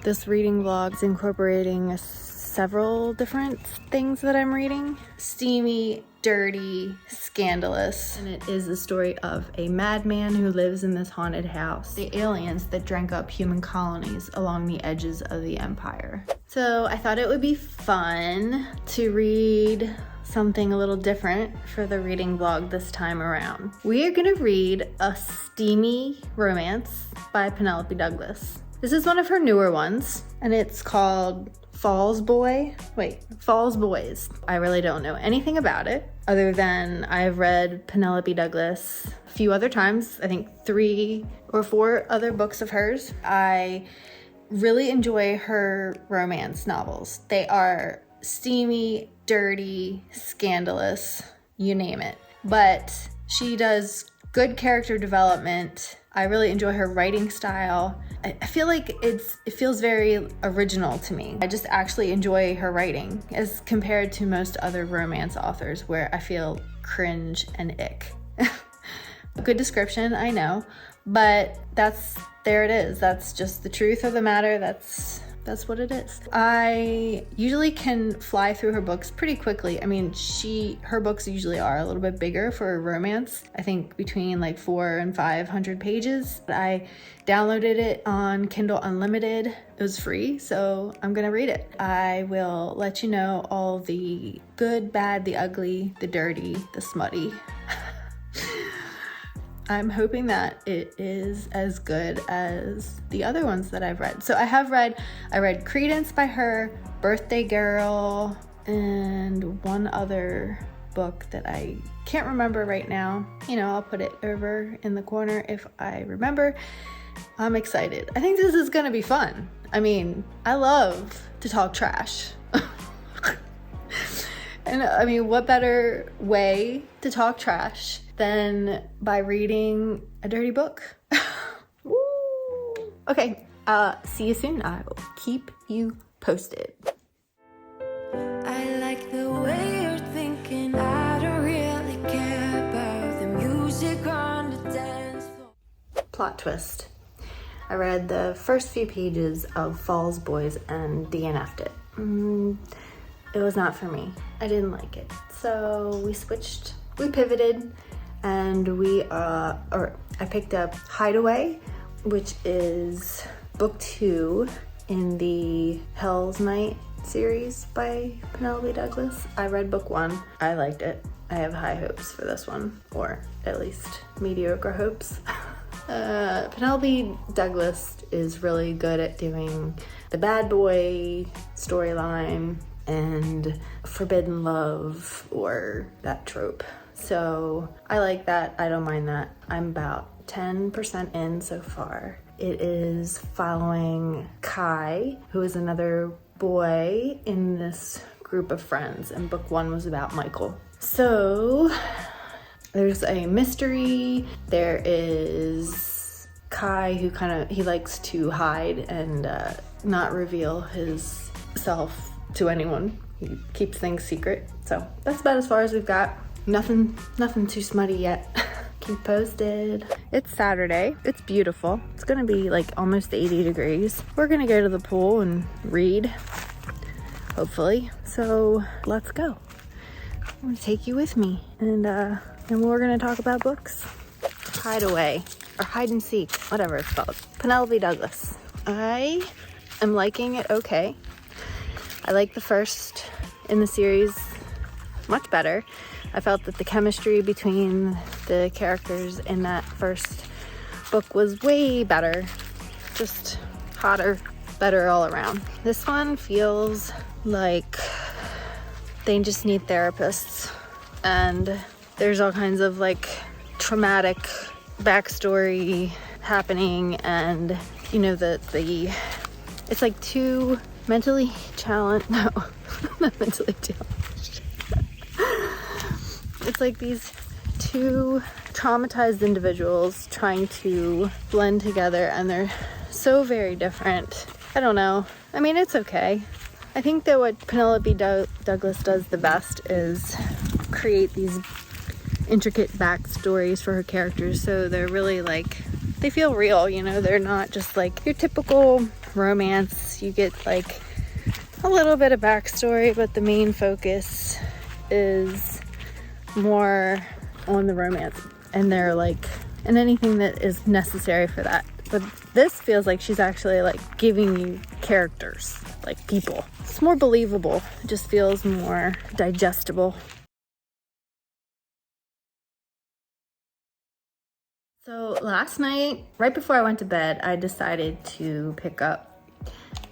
This reading vlog is incorporating several different things that I'm reading. Steamy, dirty, scandalous. And it is the story of a madman who lives in this haunted house. The aliens that drank up human colonies along the edges of the empire. So I thought it would be fun to read something a little different for the reading vlog this time around. We are gonna read a steamy romance by Penelope Douglas. This is one of her newer ones, and it's called Falls Boys. I really don't know anything about it other than I've read Penelope Douglas a few other times, I think 3 or 4 other books of hers. I really enjoy her romance novels. They are steamy, dirty, scandalous, you name it. But she does good character development. I really enjoy her writing style. I feel like it feels very original to me. I just actually enjoy her writing as compared to most other romance authors where I feel cringe and ick. Good description, I know, but there it is. That's just the truth of the matter. That's what it is. I usually can fly through her books pretty quickly. I mean, her books usually are a little bit bigger for a romance. I think between like 400 and 500 pages. I downloaded it on Kindle Unlimited. It was free, so I'm gonna read it. I will let you know all the good, bad, the ugly, the dirty, the smutty. I'm hoping that it is as good as the other ones that I've read. So I read Credence by her, Birthday Girl, and one other book that I can't remember right now. You know, I'll put it over in the corner if I remember. I'm excited. I think this is gonna be fun. I mean, I love to talk trash. And I mean, what better way to talk trash than by reading a dirty book? Woo. Okay, see you soon. I will keep you posted. I like the way you're thinking. I don't really care about the music on the dance floor. Plot twist. I read the first few pages of Falls Boys and DNF'd it. It was not for me. I didn't like it. So we pivoted, and I picked up Hideaway, which is book 2 in the Hell's Night series by Penelope Douglas. I read book 1. I liked it. I have high hopes for this one, or at least mediocre hopes. Penelope Douglas is really good at doing the bad boy storyline and forbidden love, or that trope. So I like that. I don't mind that. I'm about 10% in so far. It is following Kai, who is another boy in this group of friends, and book 1 was about Michael. So there's a mystery. There is Kai, who he likes to hide and not reveal his self to anyone. He keeps things secret. So that's about as far as we've got. Nothing too smutty yet. Keep posted. It's Saturday. It's beautiful. It's gonna be like almost 80 degrees. We're gonna go to the pool and read, hopefully. So let's go. I'm gonna take you with me, and we're gonna talk about books. Hideaway, or Hide and Seek, whatever it's called. Penelope Douglas. I am liking it okay. I like the first in the series much better. I felt that the chemistry between the characters in that first book was way better. Just hotter, better all around. This one feels like they just need therapists, and there's all kinds of like traumatic backstory happening, and you know it's like 2 mentally challenged, no, not mentally challenged. It's like these 2 traumatized individuals trying to blend together, and they're so very different. I don't know. I mean, it's okay. I think that what Penelope Douglas does the best is create these intricate backstories for her characters, so they're really like, they feel real, you know? They're not just like your typical romance. You get like a little bit of backstory, but the main focus is more on the romance, and they're like, and anything that is necessary for that. But this feels like she's actually like giving you characters, like people. It's more believable. It just feels more digestible. So last night, right before I went to bed, I decided to pick up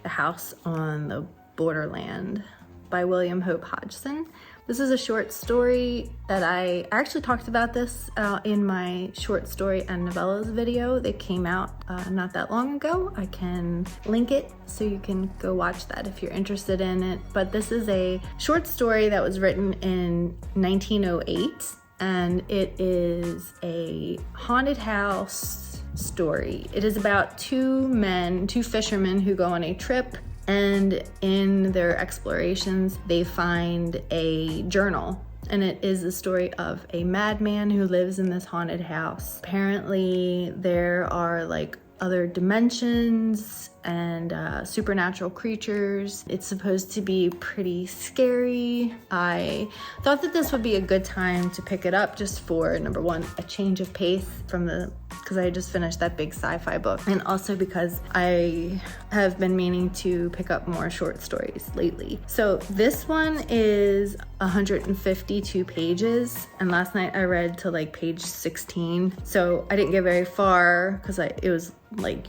The House on the Borderland by William Hope Hodgson. This is a short story that I actually talked about this in my short story and novellas video that came out not that long ago. I can link it so you can go watch that if you're interested in it. But this is a short story that was written in 1908. And it is a haunted house story. It is about two fishermen who go on a trip, and in their explorations, they find a journal. And it is the story of a madman who lives in this haunted house. Apparently, there are like other dimensions and supernatural creatures. It's supposed to be pretty scary. I thought that this would be a good time to pick it up just for, number one, a change of pace because I just finished that big sci-fi book, and also because I have been meaning to pick up more short stories lately. So this one is 152 pages, and last night I read to like page 16. So I didn't get very far because it was like,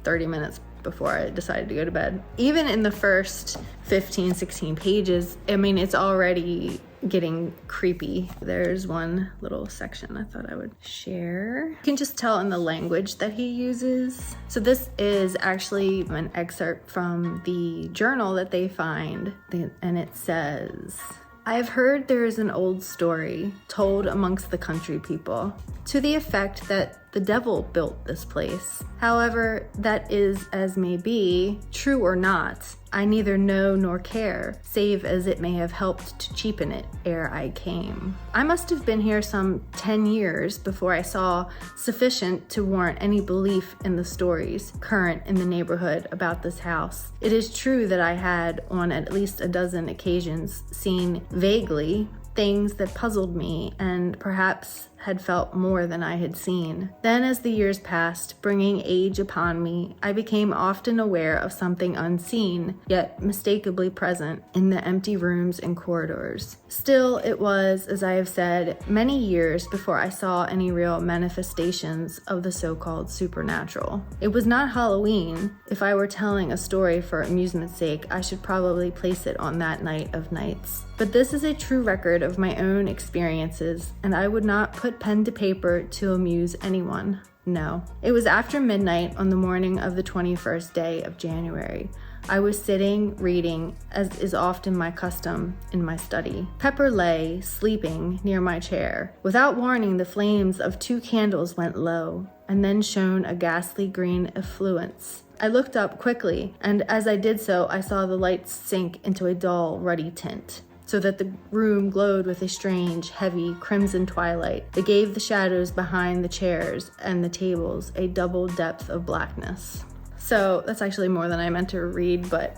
30 minutes before I decided to go to bed. Even in the first 15, 16 pages, it's already getting creepy. There's one little section I thought I would share. You can just tell in the language that he uses. So this is actually an excerpt from the journal that they find, and it says, "I have heard there is an old story told amongst the country people to the effect that the devil built this place. However, that is as may be, true or not, I neither know nor care, save as it may have helped to cheapen it ere I came. I must have been here some 10 years before I saw sufficient to warrant any belief in the stories current in the neighborhood about this house. It is true that I had, on at least a dozen occasions, seen vaguely things that puzzled me and perhaps had felt more than I had seen. Then as the years passed, bringing age upon me, I became often aware of something unseen, yet mistakably present in the empty rooms and corridors. Still, it was, as I have said, many years before I saw any real manifestations of the so-called supernatural. It was not Halloween. If I were telling a story for amusement's sake, I should probably place it on that night of nights. But this is a true record of my own experiences, and I would not put pen to paper to amuse anyone. No. It was after midnight on the morning of the 21st day of January. I was sitting, reading, as is often my custom, in my study. Pepper lay, sleeping, near my chair. Without warning, the flames of 2 candles went low, and then shone a ghastly green effluence. I looked up quickly, and as I did so, I saw the lights sink into a dull, ruddy tint, so that the room glowed with a strange, heavy, crimson twilight that gave the shadows behind the chairs and the tables a double depth of blackness. So that's actually more than I meant to read, but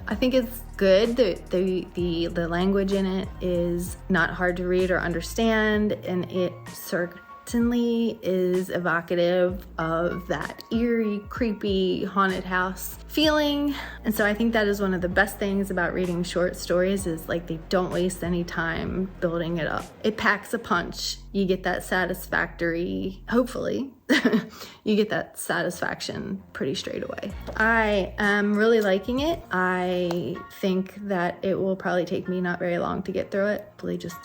I think it's good. The language in it is not hard to read or understand, and it certainly is evocative of that eerie, creepy, haunted house feeling. And so I think that is one of the best things about reading short stories is like they don't waste any time building it up. It packs a punch. You get that satisfactory, hopefully, you get that satisfaction pretty straight away. I am really liking it. I think that it will probably take me not very long to get through it, probably just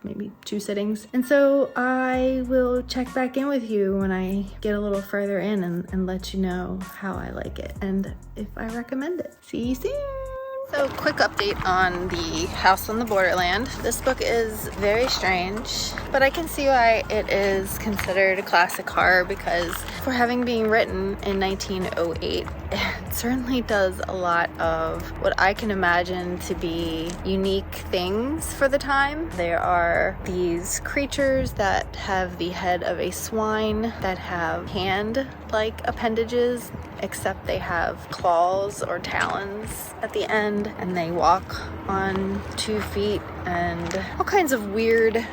maybe 2 sittings. And so I will check back in with you when I get a little further in and let you know how I like it and if I recommend it. See you soon. So, quick update on The House on the Borderland. This book is very strange, but I can see why it is considered a classic horror because for having been written in 1908, it certainly does a lot of what I can imagine to be unique things for the time. There are these creatures that have the head of a swine that have hand-like appendages, except they have claws or talons at the end, and they walk on 2 feet, and all kinds of weird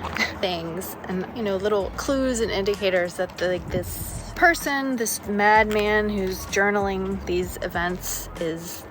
things, and little clues and indicators that this person, this madman who's journaling these events is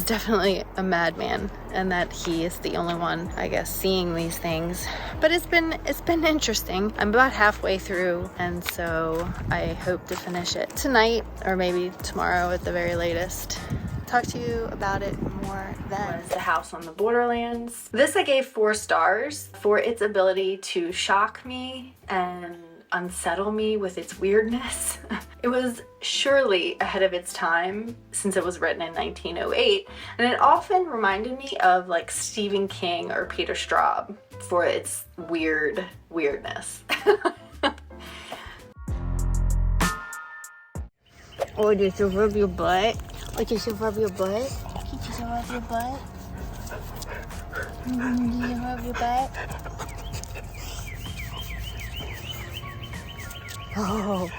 definitely a madman, and that he is the only one, I guess, seeing these things. But it's been interesting. I'm about halfway through, and so I hope to finish it tonight or maybe tomorrow at the very latest. Talk to you about it more then. The House on the Borderlands. This I gave 4 stars for its ability to shock me and unsettle me with its weirdness. It was surely ahead of its time since it was written in 1908, and it often reminded me of like Stephen King or Peter Straub for its weirdness. Oh, just rub your butt. Oh, just rub your butt. Can you just rub your butt? Can you rub your butt? Oh,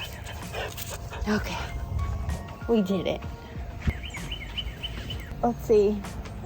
okay. We did it. Let's see.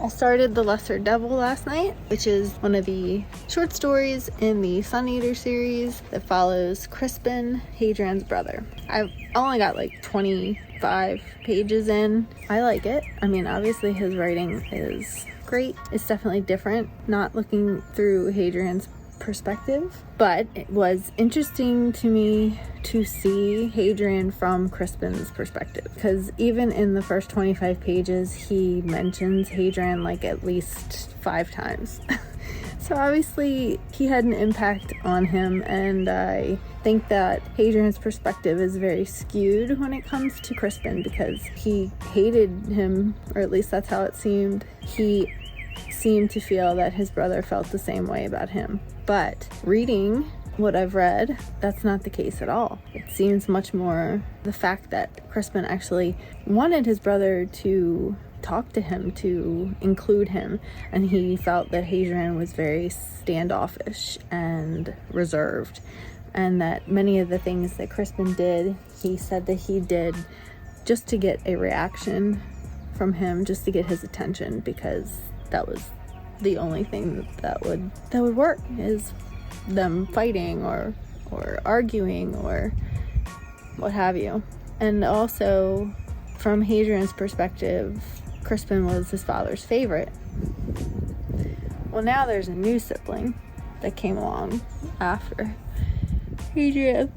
I started The Lesser Devil last night, which is one of the short stories in the Sun Eater series that follows Crispin, Hadrian's brother. I've only got like 25 pages in. I like it. I mean, obviously his writing is great. It's definitely different, not looking through Hadrian's perspective, but it was interesting to me to see Hadrian from Crispin's perspective, because even in the first 25 pages he mentions Hadrian like at least 5 times. So obviously he had an impact on him, and I think that Hadrian's perspective is very skewed when it comes to Crispin, because he hated him, or at least that's how it seemed. He seemed to feel that his brother felt the same way about him. But reading what I've read, that's not the case at all. It seems much more the fact that Crispin actually wanted his brother to talk to him, to include him, and he felt that Hadrian was very standoffish and reserved, and that many of the things that Crispin did, he said that he did just to get a reaction from him, just to get his attention, because that was the only thing that would work, is them fighting or arguing or what have you. And also from Hadrian's perspective, Crispin was his father's favorite. Well, now there's a new sibling that came along after Hadrian,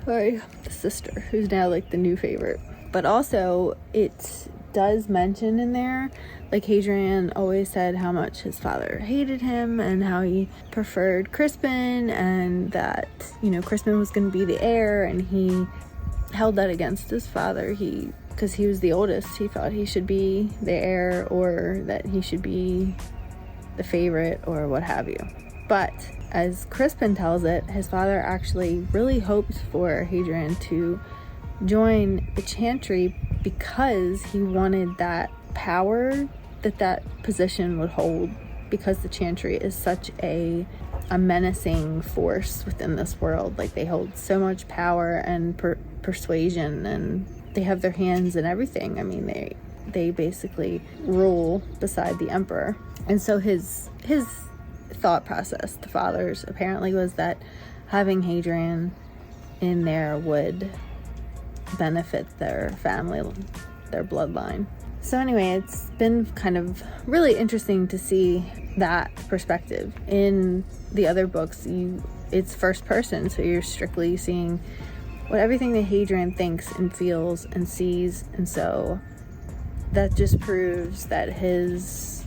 the sister, who's now like the new favorite. But also it does mention in there, like, Hadrian always said how much his father hated him and how he preferred Crispin, and that, Crispin was going to be the heir, and he held that against his father. Because he was the oldest, he thought he should be the heir, or that he should be the favorite, or what have you. But as Crispin tells it, his father actually really hoped for Hadrian to join the chantry because he wanted that power that position would hold, because the chantry is such a menacing force within this world. Like, they hold so much power and persuasion, and they have their hands in everything. I mean, they basically rule beside the emperor. And so his thought process, the father's apparently, was that having Hadrian in there would benefit their family, their bloodline. So anyway, it's been kind of really interesting to see that perspective. In the other books, it's first person, so you're strictly seeing everything that Hadrian thinks and feels and sees, and so that just proves that his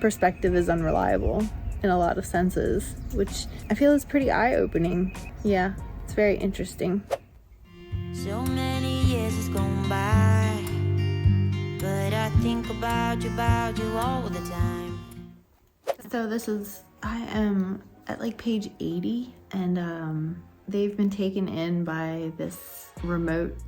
perspective is unreliable in a lot of senses, which I feel is pretty eye-opening. Yeah, it's very interesting. So many years has gone by, but I think about you all the time. So I am at like page 80, and they've been taken in by this remote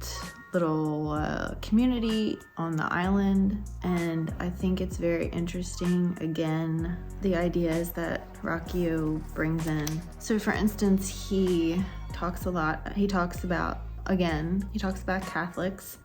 little community on the island, and I think it's very interesting. Again, the ideas that Ruocchio brings in. So for instance, he talks about Catholics,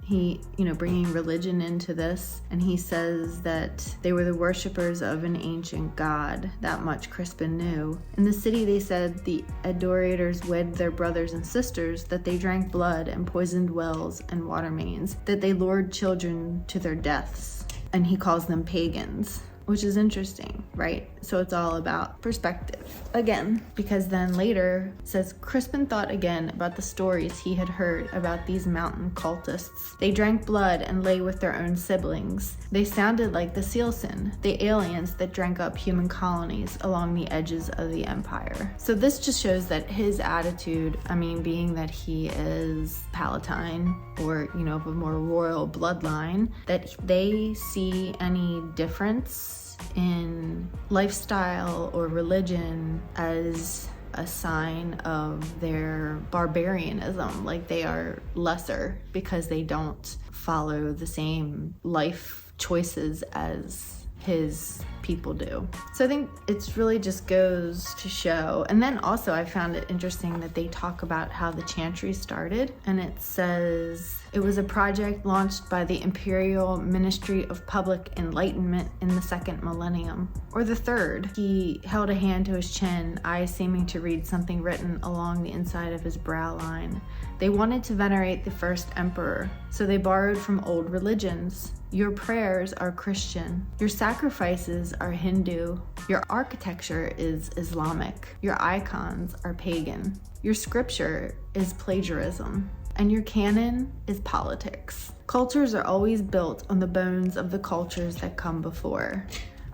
bringing religion into this, and he says that they were the worshippers of an ancient god. That much Crispin knew. In the city, they said the adorators wed their brothers and sisters, that they drank blood and poisoned wells and water mains, that they lured children to their deaths, and he calls them pagans. Which is interesting, right? So it's all about perspective again, because then later it says Crispin thought again about the stories he had heard about these mountain cultists. They drank blood and lay with their own siblings. They sounded like the Sealson, the aliens that drank up human colonies along the edges of the empire. So this just shows that his attitude, being that he is Palatine, or of a more royal bloodline, that they see any difference in lifestyle or religion as a sign of their barbarianism, like they are lesser because they don't follow the same life choices as his people do. So I think it's really just goes to show. And then also I found it interesting that they talk about how the Chantry started, and it says it was a project launched by the Imperial Ministry of Public Enlightenment in the second millennium, or the third. He held a hand to his chin, eyes seeming to read something written along the inside of his brow line. They wanted to venerate the first emperor, so they borrowed from old religions. Your prayers are Christian. Your sacrifices are Hindu. Your architecture is Islamic. Your icons are pagan. Your scripture is plagiarism. And your canon is politics. Cultures are always built on the bones of the cultures that come before.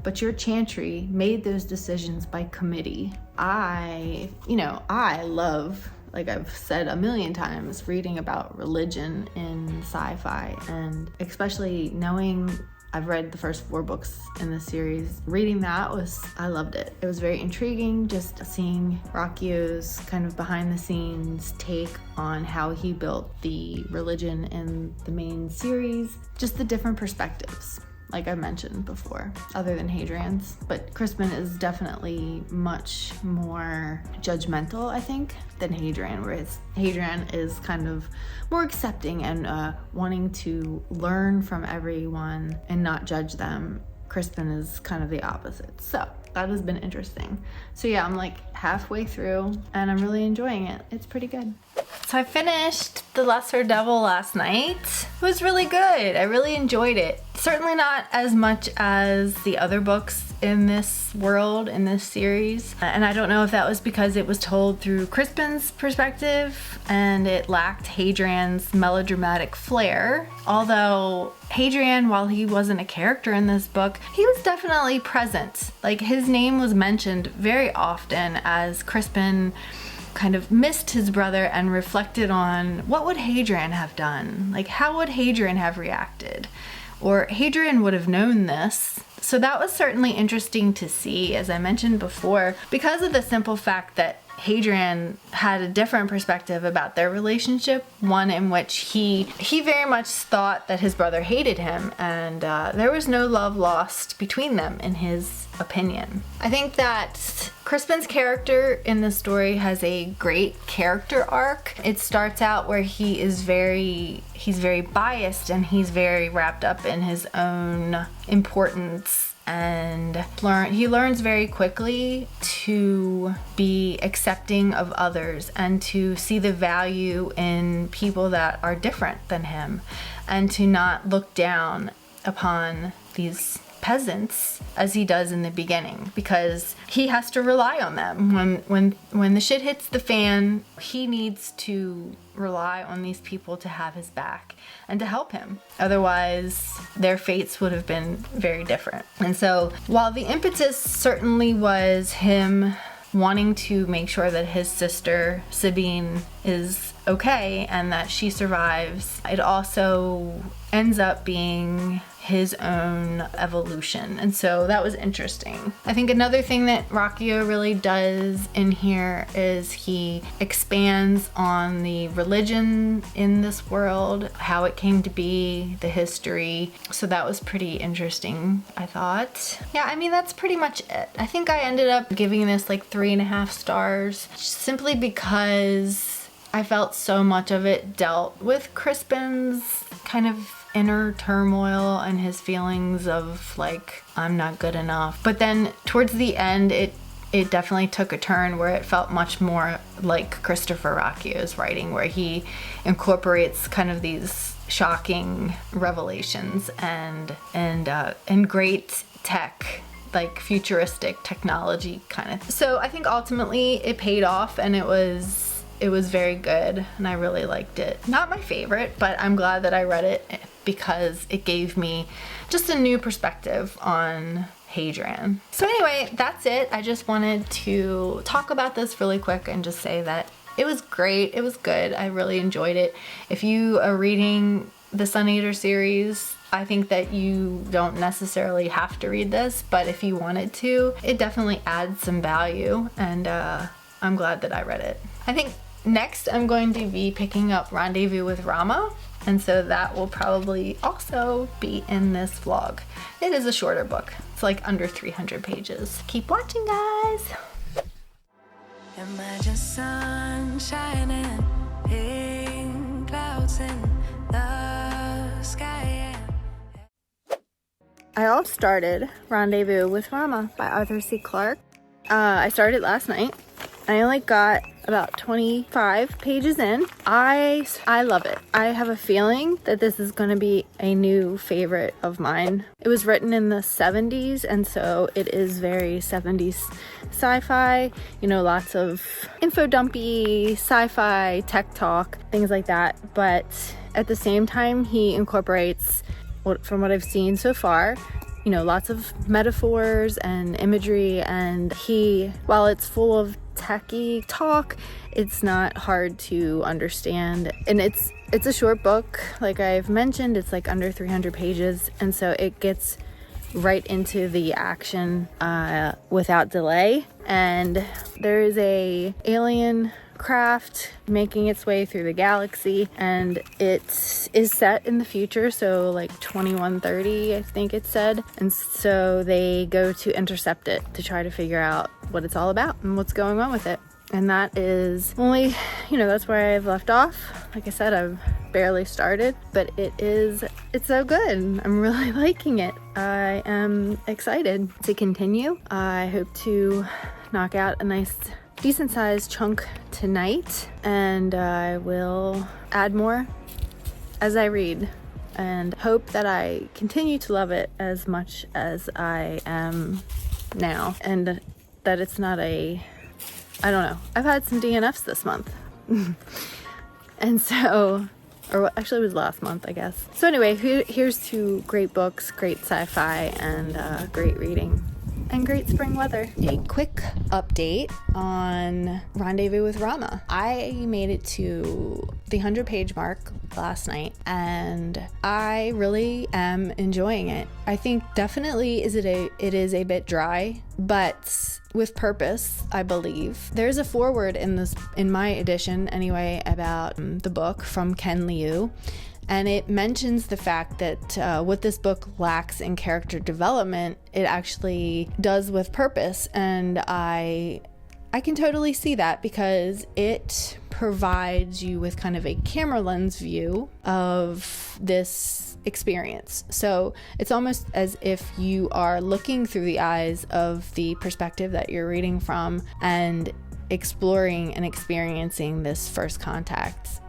But your Chantry made those decisions by committee. I love, like I've said a million times, reading about religion in sci-fi, and especially knowing I've read the first 4 books in the series. Reading that I loved it. It was very intriguing, just seeing Ruocchio's kind of behind the scenes take on how he built the religion in the main series, just the different perspectives, like I mentioned before, other than Hadrian's. But Crispin is definitely much more judgmental, I think, than Hadrian, whereas Hadrian is kind of more accepting and wanting to learn from everyone and not judge them. Crispin is kind of the opposite. So that has been interesting. So yeah, I'm like halfway through and I'm really enjoying it. It's pretty good. So I finished The Lesser Devil last night. It was really good. I really enjoyed it. Certainly not as much as the other books in this world, in this series. And I don't know if that was because it was told through Crispin's perspective and it lacked Hadrian's melodramatic flair. Although Hadrian, while he wasn't a character in this book, he was definitely present. Like, his name was mentioned very often as Crispin kind of missed his brother and reflected on what would Hadrian have done? Like, how would Hadrian have reacted? Or Hadrian would have known this. So that was certainly interesting to see, as I mentioned before, because of the simple fact that Hadrian had a different perspective about their relationship, one in which he very much thought that his brother hated him, and there was no love lost between them in his opinion. I think that Crispin's character in this story has a great character arc. It starts out where he's very biased and he's very wrapped up in his own importance, and he learns very quickly to be accepting of others and to see the value in people that are different than him, and to not look down upon these peasants as he does in the beginning, because he has to rely on them. When the shit hits the fan, he needs to rely on these people to have his back and to help him. Otherwise, their fates would have been very different. And so, while the impetus certainly was him wanting to make sure that his sister Sabine is okay and that she survives. It also ends up being his own evolution, and so that was interesting. I think another thing that Ruocchio really does in here is he expands on the religion in this world, how it came to be, the history. So that was pretty interesting, I thought. Yeah, I mean, that's pretty much it. I think I ended up giving this like 3.5 stars simply because I felt so much of it dealt with Crispin's kind of inner turmoil and his feelings of like, I'm not good enough. But then towards the end, it definitely took a turn where it felt much more like Christopher Ruocchio's writing, where he incorporates kind of these shocking revelations and great tech, like futuristic technology kind of. So I think ultimately it paid off, and it was very good, and I really liked it. Not my favorite, but I'm glad that I read it because it gave me just a new perspective on Hadrian. So anyway, that's it. I just wanted to talk about this really quick and just say that it was great. It was good. I really enjoyed it. If you are reading the Sun Eater series, I think that you don't necessarily have to read this, but if you wanted to, it definitely adds some value, and I'm glad that I read it. I think next I'm going to be picking up Rendezvous with Rama, and so that will probably also be in this vlog. It is a shorter book. It's like under 300 pages. Keep watching, guys. Am I just sunshine and pink clouds in the sky? I all started Rendezvous with Rama by Arthur C. Clarke. I started last night. I only got about 25 pages in. I love it. I have a feeling that this is going to be a new favorite of mine. It was written in the 70s, and so it is very 70s sci-fi, you know, lots of info dumpy, sci-fi, tech talk, things like that. But at the same time, he incorporates, from what I've seen so far, you know, lots of metaphors and imagery, and while it's full of techie talk, it's not hard to understand, and it's a short book. Like I've mentioned, it's like under 300 pages, and so it gets right into the action without delay. And there is a alien craft making its way through the galaxy, and it is set in the future, so like 2130 I think it said, and so they go to intercept it to try to figure out what it's all about and what's going on with it. And that is only, you know, that's where I've left off. Like I said, I've barely started, but it's so good. I'm really liking it. I am excited to continue. I hope to knock out a nice decent sized chunk tonight, and I will add more as I read, and hope that I continue to love it as much as I am now, and that it's not I don't know. I've had some DNFs this month. And so, or actually it was last month, I guess. So anyway, here's to great books, great sci-fi, and great reading. And great spring weather. A quick update on Rendezvous with Rama. I made it to the 100-page mark last night, and I really am enjoying it. I think definitely it is a bit dry, but with purpose, I believe. There's a foreword in my edition anyway about the book from Ken Liu. And it mentions the fact that what this book lacks in character development, it actually does with purpose. And I can totally see that, because it provides you with kind of a camera lens view of this experience. So it's almost as if you are looking through the eyes of the perspective that you're reading from and exploring and experiencing this first contact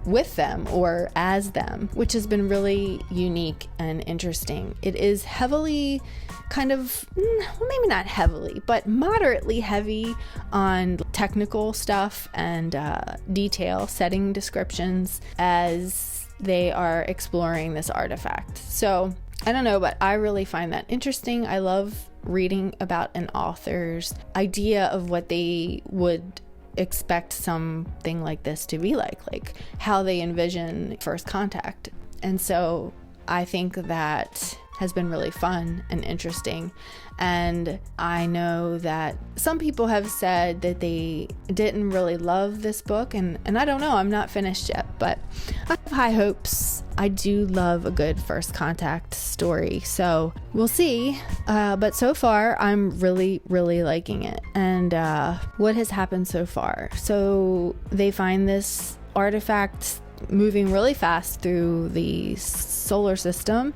with them or as them, which has been really unique and interesting. It is heavily kind of, well, maybe not heavily, but moderately heavy on technical stuff and detail, setting descriptions as they are exploring this artifact. So I don't know, but I really find that interesting. I love reading about an author's idea of what they would expect something like this to be like how they envision first contact. And so I think that has been really fun and interesting. And I know that some people have said that they didn't really love this book, and I don't know, I'm not finished yet, but I have high hopes. I do love a good first contact story, so we'll see. But so far, I'm really, really liking it. And what has happened so far? So they find this artifact moving really fast through the solar system,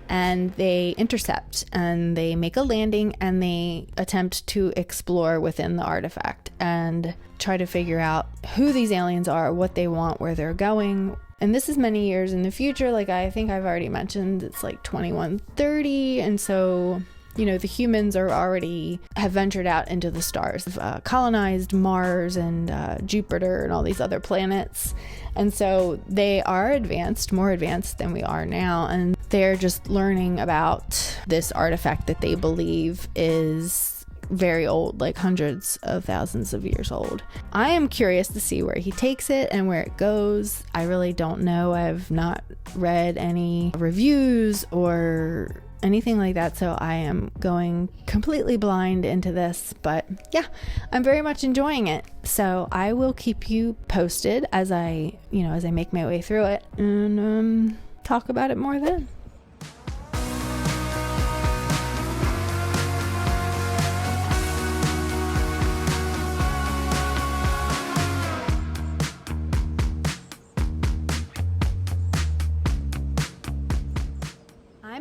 and they intercept and they make a landing and they attempt to explore within the artifact and try to figure out who these aliens are, what they want, where they're going. And this is many years in the future. Like I think I've already mentioned, it's like 2130. And so, you know, the humans are already have ventured out into the stars, colonized Mars and Jupiter and all these other planets. And so they are advanced, more advanced than we are now. And they're just learning about this artifact that they believe is very old, like hundreds of thousands of years old. I am curious to see where he takes it and where it goes. I really don't know. I've not read any reviews or anything like that, so I am going completely blind into this. But yeah, I'm very much enjoying it, so I will keep you posted as I make my way through it and talk about it more then.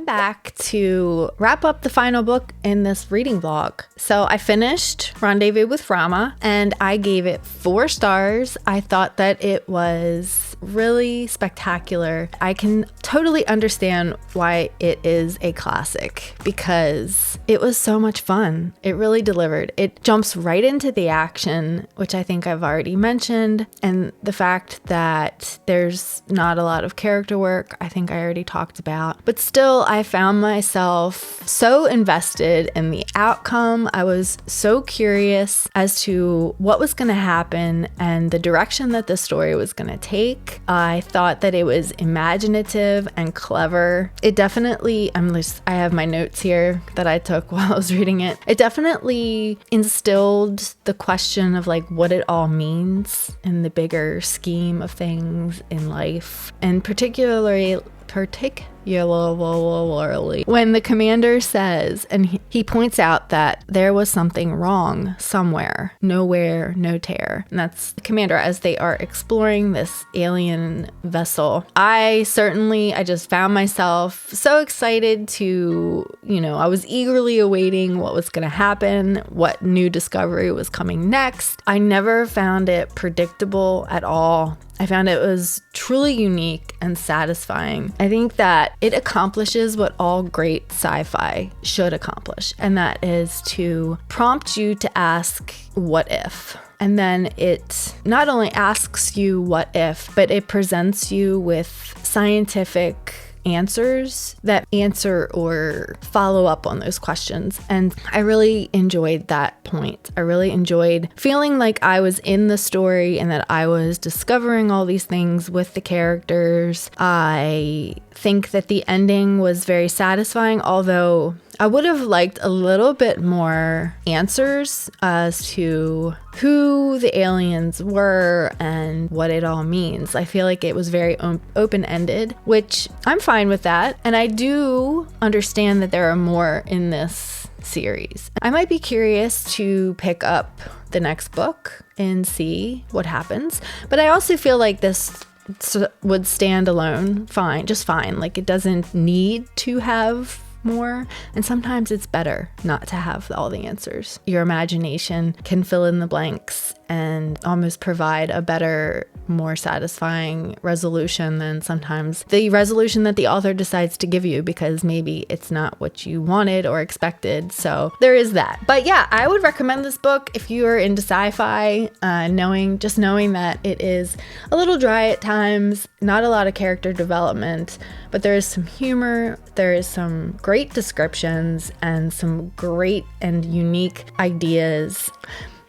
Back to wrap up the final book in this reading vlog. So I finished Rendezvous with Rama and I gave it 4 stars. I thought that it was really spectacular. I can totally understand why it is a classic because it was so much fun. It really delivered. It jumps right into the action, which I think I've already mentioned, and the fact that there's not a lot of character work, I think I already talked about. But still, I found myself so invested in the outcome. I was so curious as to what was going to happen and the direction that the story was going to take. I thought that it was imaginative and clever. It definitely, I have my notes here that I took while I was reading it. It definitely instilled the question of like what it all means in the bigger scheme of things in life, and particularly when the commander says, and he points out that there was something wrong somewhere, nowhere, no tear. And that's the commander as they are exploring this alien vessel. I just found myself so excited to, I was eagerly awaiting what was going to happen, what new discovery was coming next. I never found it predictable at all. I found it was truly unique and satisfying. I think that it accomplishes what all great sci-fi should accomplish, and that is to prompt you to ask, what if? And then it not only asks you what if, but it presents you with scientific answers that answer or follow up on those questions. And I really enjoyed that point. I really enjoyed feeling like I was in the story and that I was discovering all these things with the characters. I think that the ending was very satisfying, although I would have liked a little bit more answers as to who the aliens were and what it all means. I feel like it was very open-ended, which I'm fine with that. And I do understand that there are more in this series. I might be curious to pick up the next book and see what happens. But I also feel like this would stand alone just fine. Like it doesn't need to have more, and sometimes it's better not to have all the answers. Your imagination can fill in the blanks and almost provide a better, more satisfying resolution than sometimes the resolution that the author decides to give you, because maybe it's not what you wanted or expected. So there is that. But yeah, I would recommend this book if you are into sci-fi, knowing that it is a little dry at times, not a lot of character development, but there is some humor, there is some great descriptions and some great and unique ideas.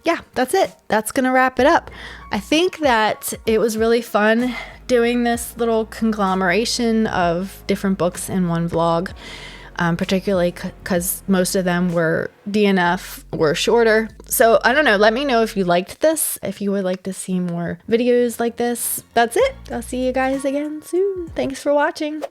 yeah, that's it. That's gonna wrap it up. I think that it was really fun doing this little conglomeration of different books in one vlog, particularly because most of them were DNF, were shorter. So I don't know, let me know if you liked this, if you would like to see more videos like this. That's it. I'll see you guys again soon. Thanks for watching.